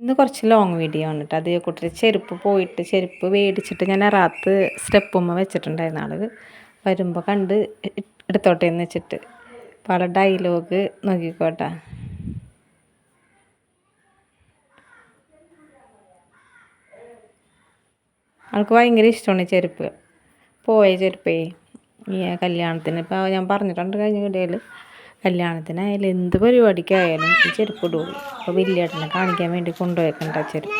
ഇന്ന് കുറച്ച് long video ആണ് കേട്ടോ. അത് കുട്ടി ചെരുപ്പ് മേടിച്ചിട്ട് ഞാൻ അറാത്ത് സ്റ്റെപ്പുമ്മ വെച്ചിട്ടുണ്ടായിരുന്നു. ആൾ വരുമ്പോൾ കണ്ട് എടുത്തോട്ടെ എന്ന് വെച്ചിട്ട്. അപ്പോൾ ആളെ ഡയലോഗ് നോക്കിക്കോട്ടെ. ആൾക്ക് ഭയങ്കര ഇഷ്ടമാണ് ചെരുപ്പ്. പോയ ചെരുപ്പേ ഈ കല്യാണത്തിന് ഇപ്പോൾ ഞാൻ പറഞ്ഞിട്ടുണ്ട് കഴിഞ്ഞ വീഡിയോയിൽ. കല്യാണത്തിനായാലും എന്ത് പരിപാടിക്കായാലും ഈ ചെരുപ്പ് ഇടുള്ളൂ. അപ്പോൾ വലിയേട്ടനെ കാണിക്കാൻ വേണ്ടി കൊണ്ടുപോയേക്കണ്ട ചെരുപ്പ്.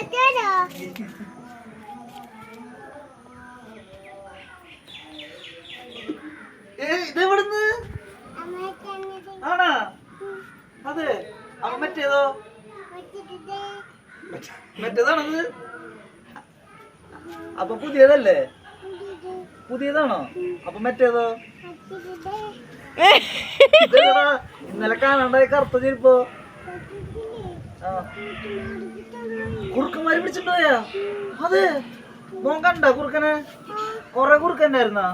അപ്പൊ പുതിയതല്ലേ? പുതിയതാണോ? അപ്പൊ മറ്റേതോ? ഇന്നലെ കാണണ്ടായി കറുത്ത ചെരുപ്പോ? കുറുക്കന്മാര് പിടിച്ചിട്ടുണ്ടായാ? അതെ, മോൻ കണ്ട കുറുക്കനെ? കൊറേ കുറുക്കന്നായിരുന്നാ?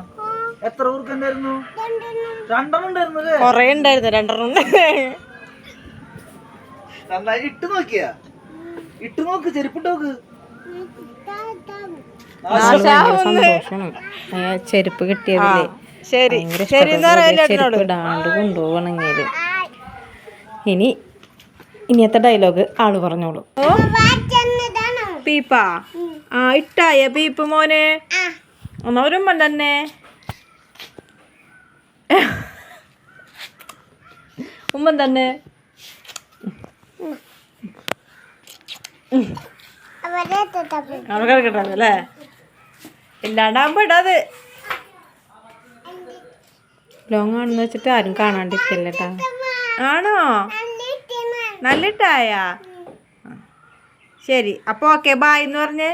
എത്ര കുറുക്കന്നായിരുന്നു? 2 ഉണ്ടായിരുന്നല്ലേ? കൊറേ ഉണ്ടായിരുന്നു, 2 നന്നായി ഇട്ട് നോക്കിയാ? ഇട്ട് നോക്ക്, ചെരുപ്പിട്ട് നോക്ക്. ചെരുപ്പ് കിട്ടിയതില്ലേ ചെരുപ്പ് ഇടാണ്ട് കൊണ്ടുപോകണമെങ്കിൽ ഇനിയത്തെ ഡയലോഗ് ആള് പറഞ്ഞോളൂ. പീപ്പാ ഇട്ടായ പീപ്പ് മോനെ ഒന്നവരും തന്നെ ഉമ്മൻ തന്നെ അവിടെ കിട്ടല്ലേ ഇല്ലാണ്ടാകുമ്പോ ഇടാത്. ലോങ് ആണെന്ന് വെച്ചിട്ട് ആരും കാണാണ്ടിരിക്കല്ലേട്ടാ. ആണോ? നല്ലിട്ടായാ? ശരി, അപ്പോൾ ഓക്കെ ബായ് എന്ന് പറഞ്ഞേ.